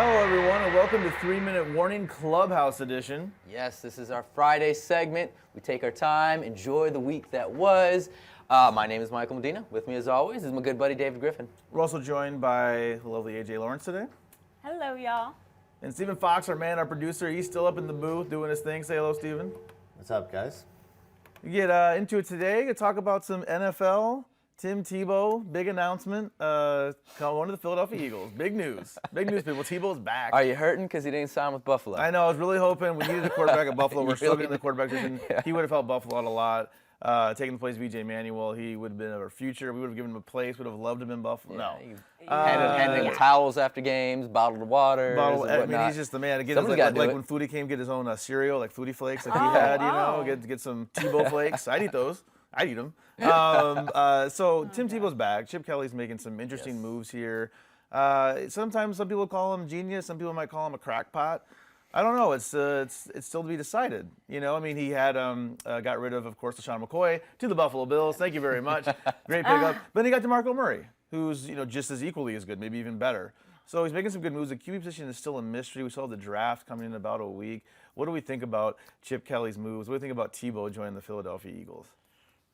Hello, everyone, and welcome to 3-Minute Warning Clubhouse Edition. Yes, this is our Friday segment. We take our time, enjoy the week that was. My name is Michael Medina. With me, as always, is my good buddy, David Griffin. We're also joined by the lovely AJ Lawrence today. Hello, y'all. And Stephen Fox, our man, our producer, he's still up in the booth doing his thing. Say hello, Stephen. What's up, guys? We get into it today to talk about some NFL. Tim Tebow, big announcement, going to the Philadelphia Eagles. Big news. Big news, people. Tebow's back. Are you hurting because he didn't sign with Buffalo? I know. I was really hoping we needed a quarterback at Buffalo. We're struggling in the quarterback position. Yeah. He would have helped Buffalo out a lot. Taking the place of VJ Manuel, he would have been our future. We would have given him a place. Would have loved him in Buffalo. Yeah, No. handing towels after games, bottled water. I mean, he's just the man. Get his, like when Flutie came, get his own cereal, like Flutie Flakes, like he had. Wow. You know, get some Tebow Flakes. I'd eat those. I'd eat them. So Tim Tebow's back. Chip Kelly's making some interesting moves here. Sometimes some people call him genius. Some people might call him a crackpot. I don't know. It's still to be decided. You know, I mean, he had got rid of course, LaShawn McCoy to the Buffalo Bills. Thank you very much. Great pickup. But then he got DeMarco Murray, who's just as equally as good, maybe even better. So he's making some good moves. The QB position is still a mystery. We still have the draft coming in about a week. What do we think about Chip Kelly's moves? What do we think about Tebow joining the Philadelphia Eagles?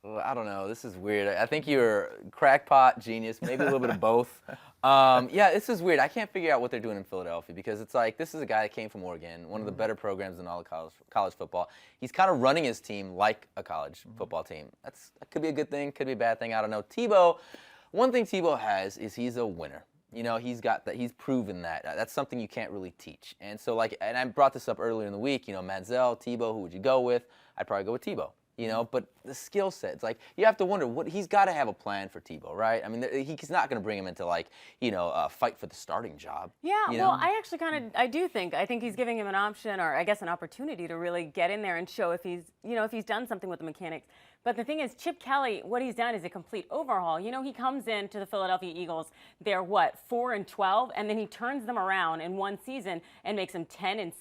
Well, I don't know. This is weird. I think you're crackpot, genius, maybe a little bit of both. Yeah, this is weird. I can't figure out what they're doing in Philadelphia because it's like this is a guy that came from Oregon, one of the better programs in all of college football. He's kind of running his team like a college football team. That could be a good thing, could be a bad thing. I don't know. Tebow, one thing Tebow has is he's a winner. You know, he's got that. He's proven that. That's something you can't really teach. And so, and I brought this up earlier in the week. You know, Manziel, Tebow, who would you go with? I'd probably go with Tebow. You know, but the skill set, it's like you have to wonder he's got to have a plan for Tebow, right? I mean, he's not going to bring him into fight for the starting job. Yeah, well, I actually I think he's giving him an option, or I guess an opportunity to really get in there and show if he's done something with the mechanics. But the thing is, Chip Kelly, what he's done is a complete overhaul. You know, he comes into the Philadelphia Eagles, they're 4-12, and then he turns them around in one season and makes them 10-6,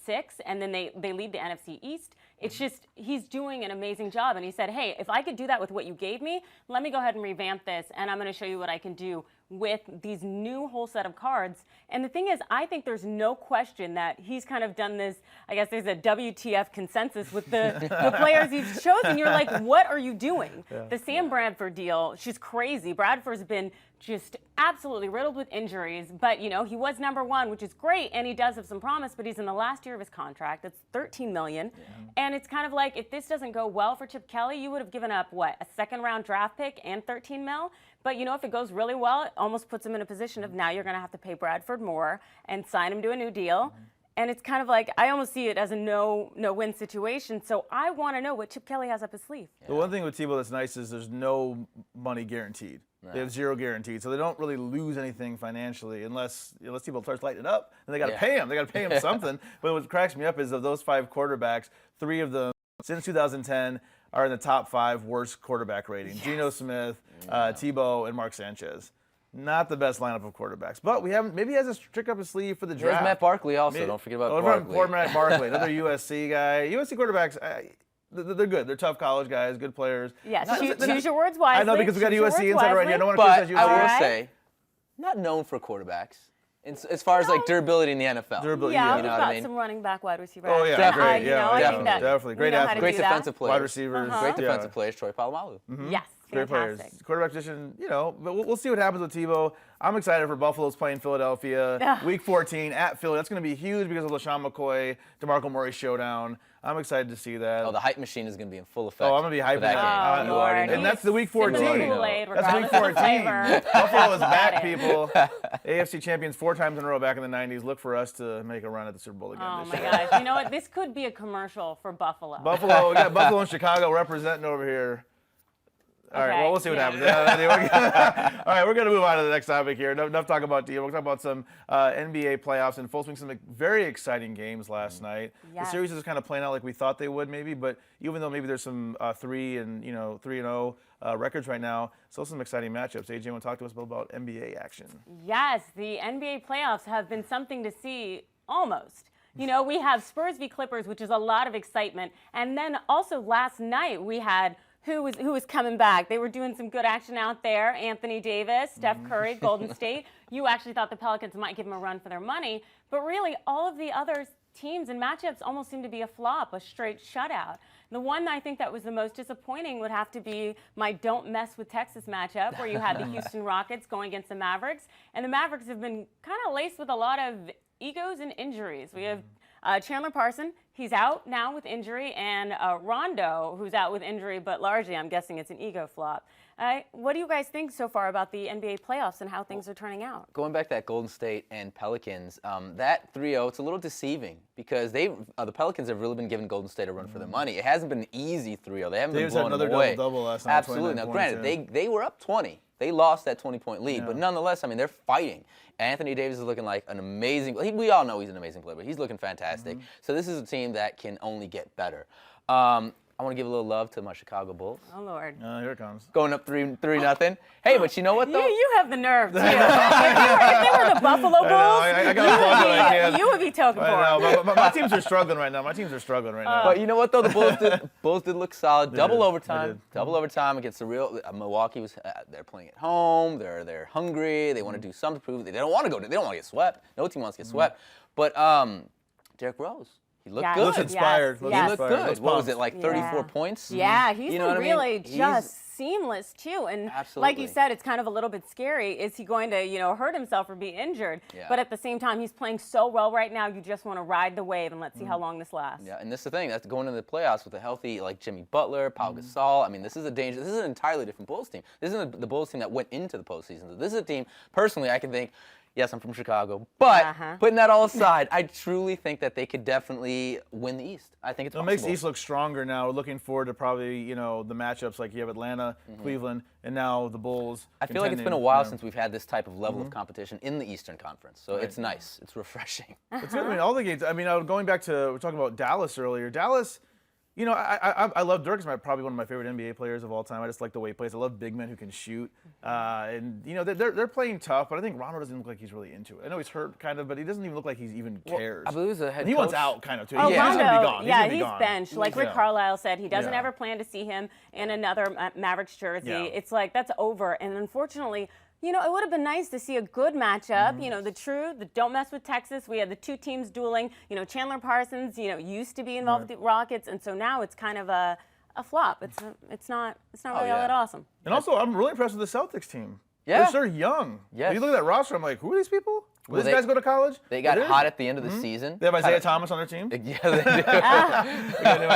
and then they lead the NFC East. It's just, he's doing an amazing job. And he said, hey, if I could do that with what you gave me, let me go ahead and revamp this, and I'm going to show you what I can do with these new whole set of cards. And the thing is, I think there's no question that he's kind of done this. I guess there's a WTF consensus with the players he's chosen. You're like, what are you doing? Yeah. The Sam Bradford deal, she's crazy. Bradford's been just absolutely riddled with injuries, but he was #1, which is great, and he does have some promise, but he's in the last year of his contract. That's $13 million. Yeah. And it's kind of like, if this doesn't go well for Chip Kelly, you would have given up a second-round draft pick and $13 million. But if it goes really well, it almost puts him in a position of now you're going to have to pay Bradford more and sign him to a new deal. And it's kind of like, I almost see it as a no-win situation. So I want to know what Chip Kelly has up his sleeve. The one thing with Tebow that's nice is there's no money guaranteed. No. They have zero guaranteed, so they don't really lose anything financially unless Tebow starts lighting it up. And they got to pay him. They got to pay him something. But what cracks me up is of those 5 quarterbacks, 3 of them since 2010 are in the top 5 worst quarterback rating. Yes. Geno Smith, Tebow, and Mark Sanchez. Not the best lineup of quarterbacks, but maybe he has a trick up his sleeve for the draft. There's Matt Barkley also. Don't forget about Barkley. Poor Matt Barkley, another USC guy. USC quarterbacks, they're good. They're tough college guys, good players. Yes, choose your words wisely. I know, because we got USC inside right here. I don't want to criticize USC. But I will say, not known for quarterbacks. As far as durability in the NFL. Durability, yeah, you we've got some running back wide receiver. Oh, yeah, definitely. Definitely. Great athletes. Great defensive players. Wide receivers. Great defensive players, Troy Polamalu. Yes. Great players. Quarterback position, but we'll see what happens with Tebow. I'm excited for Buffalo's playing Philadelphia. Week 14 at Philly. That's going to be huge because of LaShawn McCoy, DeMarco Murray showdown. I'm excited to see that. Oh, the hype machine is going to be in full effect. Oh, I'm going to be hyping that game. You already know. And that's the Week 14. That's Week 14. Buffalo is back, people. AFC champions 4 times in a row back in the 90s. Look for us to make a run at the Super Bowl again this year. Oh, my gosh. You know what? This could be a commercial for Buffalo. We got Buffalo and Chicago representing over here. All right, well, we'll see what happens. All right, we're going to move on to the next topic here. Enough talk about Tebow. We'll talk about some NBA playoffs in full swing. Some very exciting games last night. Yes. The series is kind of playing out like we thought they would, maybe. But even though maybe there's some 3-0 records right now, still some exciting matchups. AJ, want to talk to us about NBA action? Yes, the NBA playoffs have been something to see almost. We have Spurs v. Clippers, which is a lot of excitement. And then also last night we had who was coming back. They were doing some good action out there. Anthony Davis, Steph Curry, Golden State. you actually thought the Pelicans might give them a run for their money. But really, all of the other teams and matchups almost seem to be a flop, a straight shutout. The one I think that was the most disappointing would have to be my don't mess with Texas matchup, where you had the Houston Rockets going against the Mavericks. And the Mavericks have been kind of laced with a lot of egos and injuries. We have Chandler Parson, he's out now with injury, and Rondo, who's out with injury, but largely I'm guessing it's an ego flop. What do you guys think so far about the NBA playoffs and how things are turning out? Going back to that Golden State and Pelicans, that 3-0, it's a little deceiving because the Pelicans have really been giving Golden State a run for their money. It hasn't been an easy 3-0. They haven't been blown another away. double-double last night. Absolutely. Now, granted, they were up 20. They lost that 20-point lead, but nonetheless, I mean, they're fighting. Anthony Davis is looking like an amazing. We all know he's an amazing player, but he's looking fantastic. So this is a team that can only get better. I want to give a little love to my Chicago Bulls. Oh, Lord. Here it comes. Going up 3-0. Hey, but you know what, though? You have the nerve, too. if they were the Buffalo Bulls, I got you would be token for them. My teams are struggling right now. But you know what, though? The Bulls did look solid. Double overtime against the real Milwaukee. They're playing at home. They're hungry. They want to do something to prove. They don't want to go. They don't want to get swept. No team wants to get swept. But Derrick Rose. He looked good. Looks inspired. Yes. He looked good. What was it, like 34 points? Yeah, he's You know been what I mean? really just seamless, too. And like you Absolutely. said, it's kind of a little bit scary. Is he going to, hurt himself or be injured? Yeah. But at the same time, he's playing so well right now, you just want to ride the wave and let's see how long this lasts. Yeah, and this is the thing. That's going into the playoffs with a healthy, like Jimmy Butler, Pau Gasol. I mean, this is this is an entirely different Bulls team. This isn't the Bulls team that went into the postseason. This is a team, personally, I can think, yes, I'm from Chicago, but putting that all aside, I truly think that they could definitely win the East. I think it's possible. It makes the East look stronger now. We're looking forward to probably, the matchups like you have Atlanta, Cleveland, and now the Bulls. I feel like it's been a while since we've had this type of level of competition in the Eastern Conference, so it's nice. It's refreshing. It's good. I mean, all the games. I mean, going back to, we were talking about Dallas earlier. Dallas, I love Dirk. He's probably one of my favorite NBA players of all time. I just like the way he plays. I love big men who can shoot. And they're playing tough, but I think Rondo doesn't look like he's really into it. I know he's hurt kind of, but he doesn't even look like he's even cares. I believe the head and he coach. wants out kind of too. Oh, He's Rondo, gonna be gone. he's gone. benched. Like Rick Carlisle said, he doesn't Yeah. ever plan to see him in another Mavericks jersey. Yeah. It's like, that's over. And unfortunately, it would have been nice to see a good matchup. The don't mess with Texas. We had the two teams dueling. Chandler Parsons, used to be involved with the Rockets, and so now it's kind of a flop. It's not really all that awesome. And also, I'm really impressed with the Celtics team. Yeah. They're young. Yes. You look at that roster, I'm like, who are these people? Will Well, these guys go to college? They got hot at the end of the season. They have Isaiah Thomas on their team. Yeah, they do. They got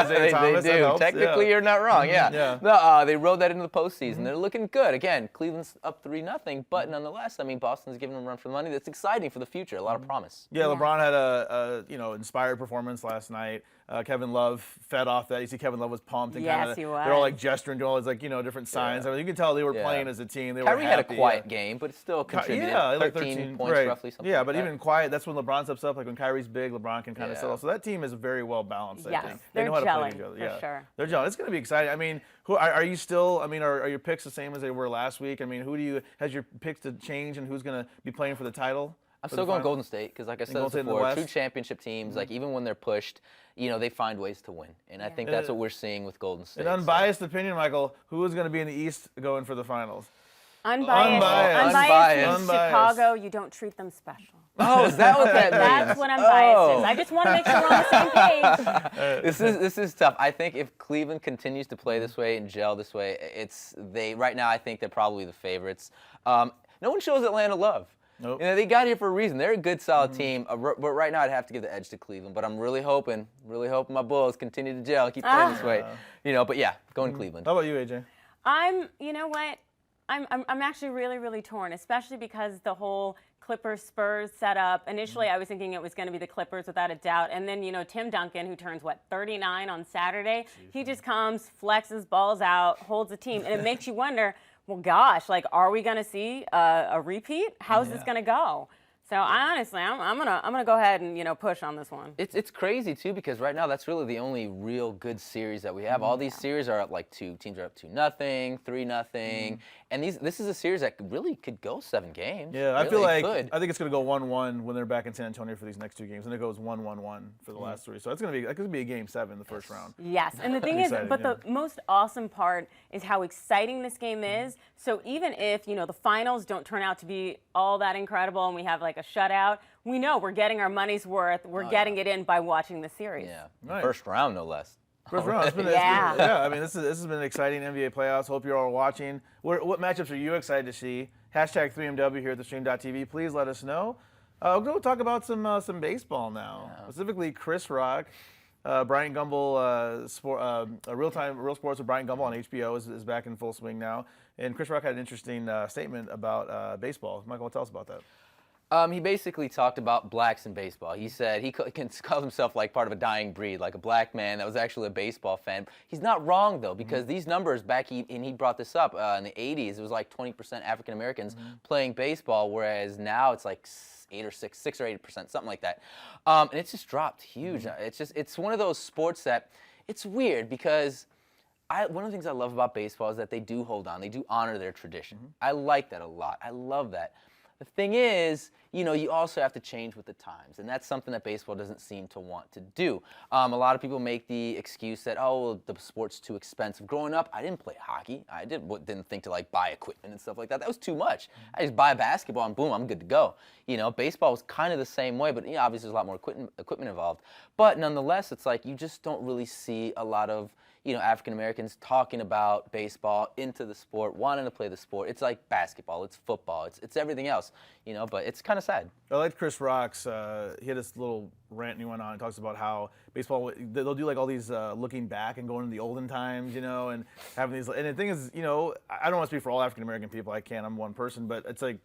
Isaiah Thomas. They That do. helps. Technically, Yeah. you're not wrong. Yeah. Yeah. No, they rode that into the postseason. They're looking good. Again, Cleveland's up 3-0, but nonetheless, I mean, Boston's giving them a run for the money. That's exciting for the future. A lot of promise. Yeah, LeBron had a inspired performance last night. Kevin Love fed off that. You see Kevin Love was pumped and Yes, he they're all was. like gesturing, doing all these different signs. I mean, you can tell they were playing as a team. They Kyrie were had a happy. quiet game, but it still contributed. Yeah, like 13 points right. roughly. Something Yeah, like but that. even quiet, that's when LeBron steps up. Like when Kyrie's big, LeBron can kind of Yeah. settle. So that team is very well balanced. Yes, I think they're they know how to play gelling, each other. for Yeah, sure. They're gelling. It's going to be exciting. I mean, who are you still? I mean, are your picks the same as they were last week? I mean, has your picks to change and who's going to be playing for the title? I'm for still the going final? Golden State because, like I said Golden State in the before, West? true championship teams, like even when they're pushed, they find ways to win, and I think that's what we're seeing with Golden State. An unbiased opinion, Michael. Who is going to be in the East going for the finals? Unbiased. Unbiased. Means Chicago, you don't treat them special. Oh, is that what that means? That's what unbiased is. I just want to make sure we're on the same page. This is tough. I think if Cleveland continues to play this way and gel this way, right now I think they're probably the favorites. No one shows Atlanta love. Nope. They got here for a reason. They're a good, solid team. But right now, I'd have to give the edge to Cleveland. But I'm really hoping my Bulls continue to gel, keep playing this way. But yeah, going Cleveland. How about you, AJ? You know what? I'm actually really, really torn, especially because the whole Clippers-Spurs setup. Initially, I was thinking it was going to be the Clippers without a doubt. And then, Tim Duncan, who turns, 39 on Saturday, he just comes, flexes, balls out, holds the team. And it makes you wonder, well, gosh, are we going to see a repeat? How's this going to go? So I'm gonna go ahead and push on this one. It's crazy too because right now that's really the only real good series that we have. All these series are at like teams are up 2-0, 3-0, and this is a series that really could go 7 games. Yeah, really, I feel like could. I think it's going to go 1-1 when they're back in San Antonio for these next 2 games, and it goes 1-1-1 for the last 3. So that's going to be a game 7 the first round. Yes, and the thing is, Exciting, but yeah. the most awesome part is how exciting this game is. So even if the finals don't turn out to be all that incredible and we have like a shutout, we know we're getting our money's worth. We're getting it in by watching the series. Yeah, Right. first round no less. First round. I mean, this has been exciting NBA playoffs. Hope you're all watching. What matchups are you excited to see? Hashtag 3MW here at thestream.tv. Please let us know. We'll go talk about some baseball now. Yeah. Specifically, Chris Rock, Bryant Gumbel, Real Sports with Bryant Gumbel on HBO is back in full swing now. And Chris Rock had an interesting statement about baseball. Michael, tell us about that. He basically talked about blacks in baseball. He said he calls himself like part of a dying breed, like a black man that was actually a baseball fan. He's not wrong though, because these numbers and he brought this up in the 80s. It was like 20% African Americans playing baseball, whereas now it's like 6 or 8%, something like that. And it's just dropped huge. It's one of those sports that it's weird because one of the things I love about baseball is that they do hold on. They do honor their tradition. I like that a lot. I love that. The thing is, you also have to change with the times, and that's something that baseball doesn't seem to want to do. A lot of people make the excuse that, well, the sport's too expensive. Growing up, I didn't play hockey. I didn't think to like buy equipment and stuff like that. That was too much. I just buy a basketball and boom, I'm good to go. Baseball was kind of the same way, but obviously there's a lot more equipment involved. But nonetheless, it's like you just don't really see a lot of African Americans talking about baseball, into the sport, wanting to play the sport. It's like basketball, it's football, it's everything else, but it's kind of sad. I liked Chris Rock's, he had this little rant he went on and talks about how baseball, they'll do like all these looking back and going into the olden times, and having these, and the thing is, I don't want to speak for all African American people, I can't, I'm one person, but it's like,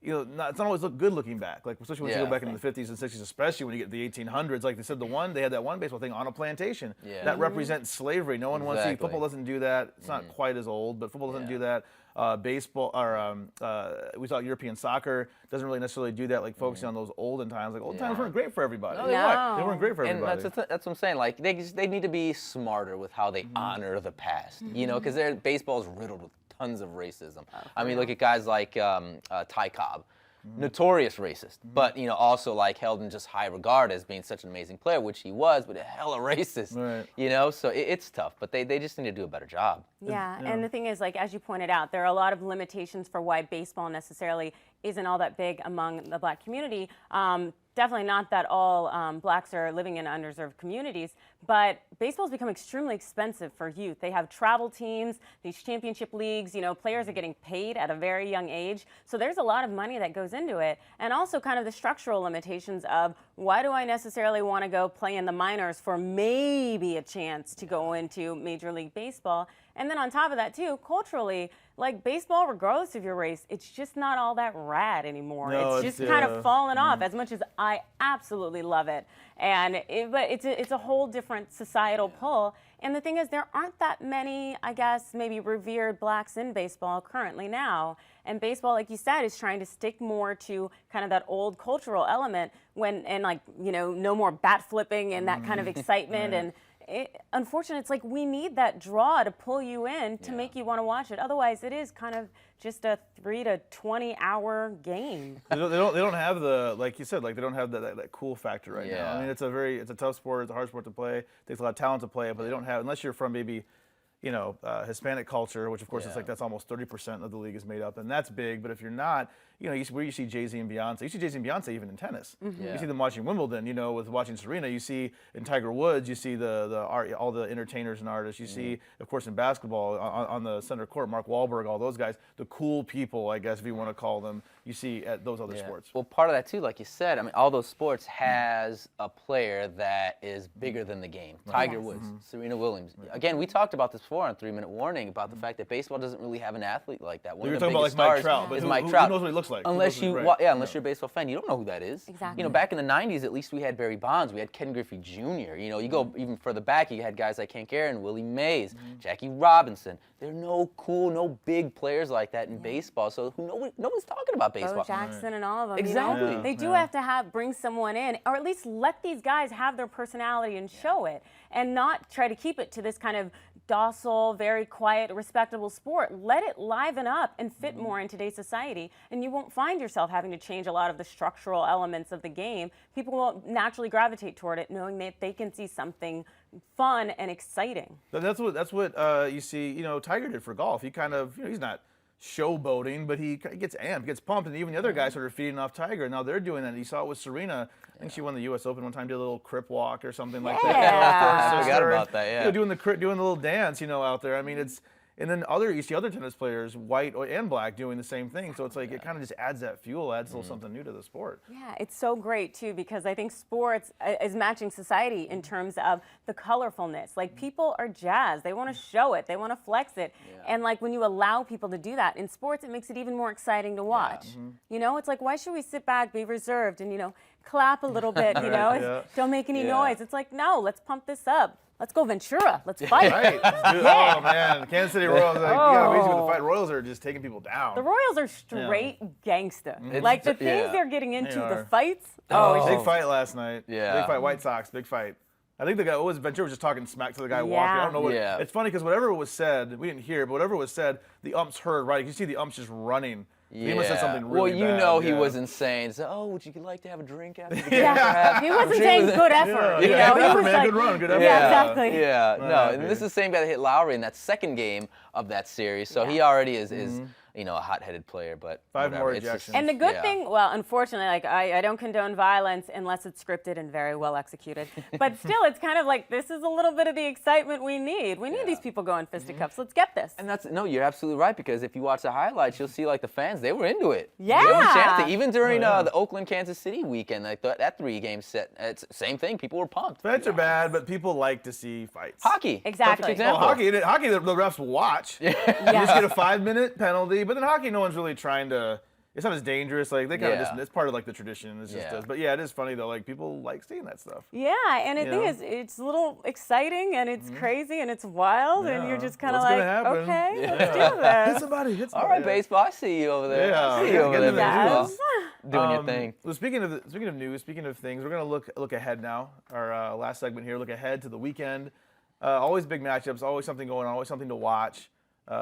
it's not always good looking back, like especially when you go back into the 50s and 60s, especially when you get the 1800s. Like they said, they had that one baseball thing on a plantation that represents slavery. No one wants to see. Football doesn't do that. It's not quite as old, but football doesn't do that. Baseball or we saw European soccer doesn't really necessarily do that. Like focusing on those olden times. Like old times weren't great for everybody. No, they weren't. They weren't great for everybody. And that's what I'm saying. Like they need to be smarter with how they honor the past. Because baseball is riddled with tons of racism. I mean, look at guys like Ty Cobb. Notorious racist, but also like held in just high regard as being such an amazing player, which he was, but a hella racist. Right. So it's tough, but they just need to do a better job. Yeah, and the thing is, like as you pointed out, there are a lot of limitations for why baseball necessarily isn't all that big among the black community. Definitely not that all blacks are living in underserved communities, but baseball's become extremely expensive for youth. They have travel teams, these championship leagues, players are getting paid at a very young age. So there's a lot of money that goes into it. And also kind of the structural limitations of why do I necessarily want to go play in the minors for maybe a chance to go into Major League Baseball? And then on top of that too, culturally, like baseball, regardless of your race, it's just not all that rad anymore. No, it's just kind of fallen off, as much as I absolutely love it. And but it's a whole different societal pull. And the thing is, there aren't that many, I guess, maybe revered blacks in baseball currently now. And baseball, like you said, is trying to stick more to kind of that old cultural element no more bat flipping and that kind of excitement. And unfortunately, it's like we need that draw to pull you in to make you want to watch it. Otherwise, it is kind of just a 3 to 20 hour game. They don't have the, like you said, like they don't have that cool factor right now. I mean, it's a tough sport. It's a hard sport to play. It takes a lot of talent to play it, but they don't have, unless you're from maybe Hispanic culture, which of course it's like that's almost 30% of the league is made up, and that's big. But if you're not, where you see Jay-Z and Beyonce, you see Jay-Z and Beyonce even in tennis. You see them watching Wimbledon, with watching Serena. You see in Tiger Woods, you see the art, all the entertainers and artists. You see, of course, in basketball on the center court, Mark Wahlberg, all those guys, the cool people, I guess if you want to call them. You see at those other sports. Well, part of that too, like you said, I mean, all those sports has a player that is bigger than the game. Tiger Woods, Serena Williams. Again, we talked about this before. before on 3-Minute Warning about the fact that baseball doesn't really have an athlete like that. One You're of the talking about biggest like Mike stars Trout, but is who- Mike who Trout. knows what he looks like? Who Unless knows you, what- right. unless you're a baseball fan, you don't know who that is. Exactly. You know, back in the '90s, at least we had Barry Bonds, we had Ken Griffey Jr. You know, you go even further back, you had guys like Hank Aaron, Willie Mays, Jackie Robinson. There are no cool, no big players like that in baseball. So no one's talking about Bo baseball. Jackson and all of them. Exactly. You know? They do have to bring someone in, or at least let these guys have their personality and show it, and not try to keep it to this kind of docile, very quiet, respectable sport. Let it liven up and fit more in today's society, and you won't find yourself having to change a lot of the structural elements of the game. People will naturally gravitate toward it, knowing that they can see something fun and exciting. That's what you see. You know, Tiger did for golf. He kind of, you know, he's not showboating, but he gets amped, gets pumped, and even the other guys started feeding off Tiger. Now they're doing that. And you saw it with Serena. I think she won the U.S. Open one time, did a little crip walk or something like that. Yeah. I forgot about that, yeah. You know, doing the little dance, you know, out there. I mean, it's. And then you see other tennis players, white and black, doing the same thing. So it's like it kind of just adds that fuel, adds a little something new to the sport. Yeah, it's so great too, because I think sports is matching society in terms of the colorfulness. Like, people are jazzed. They want to show it. They want to flex it. And like, when you allow people to do that in sports, it makes it even more exciting to watch. You know, it's like, why should we sit back, be reserved, and, you know, clap a little bit, you know, Yeah. don't make any noise. It's like, no, let's pump this up. Let's go Ventura. Let's fight. Right. Oh, man. Kansas City Royals, like, you got to with the fight. Royals are just taking people down. The Royals are straight gangsta. Like, the things they're getting into, They the are. fights. Big fight last night. Yeah. Big fight. White Sox. Big fight. I think the guy, Ventura was just talking smack to the guy walking. I don't know what. Yeah. It's funny because whatever was said, we didn't hear, but whatever was said, the umps heard, right? You can see the umps just running. He must have said something really well, you bad. know he Yeah. wasn't saying, so, oh, would you like to have a drink after the game? Yeah, perhaps? he wasn't She saying was- good effort. You Yeah, know, good he effort, was man. like, Good run. Good effort. Yeah, exactly. Yeah, no, happy. and this is the same guy that hit Lowry in that second game of that series, so he already is you know, a hot-headed player, but 5 whatever. more It's just- ejections. And the good Yeah. thing, well, unfortunately, like, I don't condone violence unless it's scripted and very well executed. But still, it's kind of like, this is a little bit of the excitement we need. We need these people going fisticuffs. Let's get this. And no, you're absolutely right, because if you watch the highlights, you'll see like the fans, they were into it. Yeah. They were chanting. Even during the Oakland Kansas City weekend, like that 3-game set, it's the same thing. People were pumped. Fights are bad, but people like to see fights. Hockey. Exactly. Perfect Well, example. hockey, the refs watch. You just get a 5-minute penalty, but in hockey, no one's really trying to. It's not as dangerous. Like they kind of just. It's part of like the tradition. It's just. Yeah. But yeah, it is funny though. Like people like seeing that stuff. Yeah, and the thing know? is, it's a little exciting, and it's crazy, and it's wild, and you're Yeah. just kind of What's like, gonna happen? okay, let's Hit do this. somebody. Hit All somebody. right, baseball, I see you over there. Yeah. I see you Yeah, over get there, in there. baseball. Yes. Doing your thing. Well, speaking of news, speaking of things, we're gonna look ahead now. Our last segment here, look ahead to the weekend. Always big matchups, always something going on, always something to watch.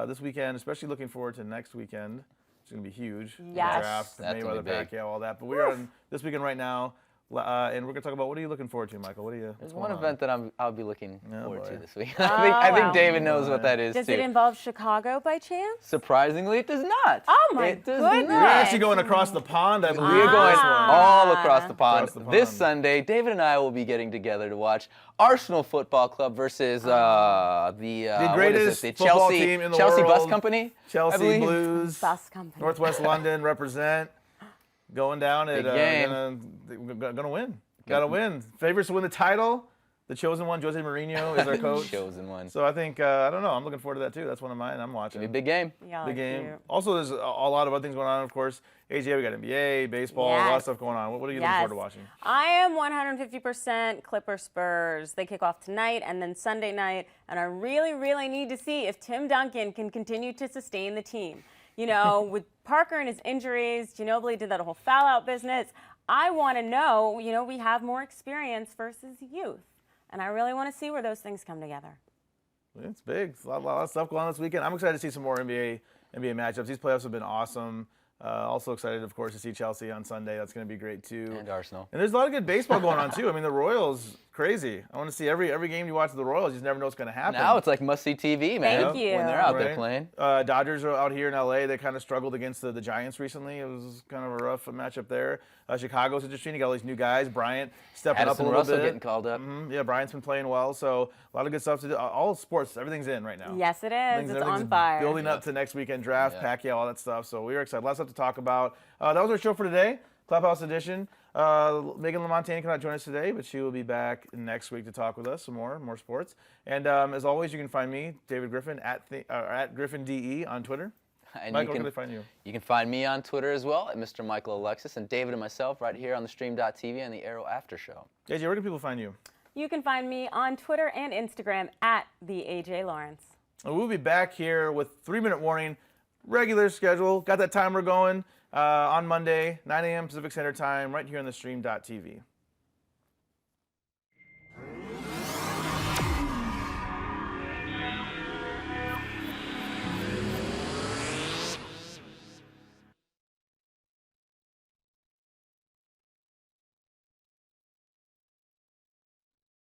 This weekend, especially looking forward to next weekend. It's gonna be huge. Yes. Draft, That's gonna Mayweather, be big. Pacquiao, all that. But we're on this weekend right now, and we're gonna talk about what are you looking forward to, Michael? What are you? There's one event that I'll be looking forward to boy. this week. I think wow. David knows what that is Does too. it involve Chicago by chance? Surprisingly, it does not. Oh, my it does goodness. We're Not. actually going across the pond. I believe. We are going Ah. all across the pond. Across the This pond. Sunday, David and I will be getting together to watch Arsenal Football Club versus the what is greatest it? The football Chelsea team in the Chelsea Bus world. Company. I Chelsea believe. Blues. Bus company. Northwest London represent. Going down at Big game. gonna win. Gotta win. Favorites to win the title. The chosen one, Jose Mourinho, is our coach. Chosen one. So I think I don't know. I'm looking forward to that too. That's one of mine. I'm watching. It'll be a big game. Yeah, Big game. cute. Also, there's a lot of other things going on. Of course, AJ, we got NBA, baseball, a lot of Yes. stuff going on. What are you looking Yes. forward to watching? I am 150% Clipper Spurs. They kick off tonight and then Sunday night, and I really, really need to see if Tim Duncan can continue to sustain the team. You know, with Parker and his injuries, Ginobili did that whole foul-out business. I want to know, you know, we have more experience versus youth, and I really want to see where those things come together. It's big. A lot of stuff going on this weekend. I'm excited to see some more NBA matchups. These playoffs have been awesome. Also excited, of course, to see Chelsea on Sunday. That's going to be great too. And Arsenal. And there's a lot of good baseball going on too. I mean, the Royals, crazy. I want to see every game you watch the Royals. You just never know what's going to happen. Now it's like must-see TV, man. Thank you. When they're out there Right. playing. Dodgers are out here in LA. They kind of struggled against the Giants recently. It was kind of a rough matchup there. Chicago's interesting. You got all these new guys. Bryant stepping up Addison a little Russell bit. getting called up. Yeah, Bryant's been playing well. So a lot of good stuff to do. All sports, everything's in right now. Yes, it is. It's Everything's on fire. Building up to next weekend draft, Yeah. Pacquiao, all that stuff. So we are excited. Lots of stuff to talk about. That was our show for today, Clubhouse Edition. Megan LaMontagne cannot join us today, but she will be back next week to talk with us some more sports. And as always, you can find me, David Griffin, at GriffinDE on Twitter. And Michael, where can they find you? You can find me on Twitter as well, at Mr. Michael Alexis, and David and myself right here on the Stream.tv and the Arrow After Show. AJ, where can people find you? You can find me on Twitter and Instagram at the AJ Lawrence. And we'll be back here with 3-minute warning, regular schedule. Got that timer going on Monday, 9 a.m. Pacific Standard Time, right here on the Stream.tv.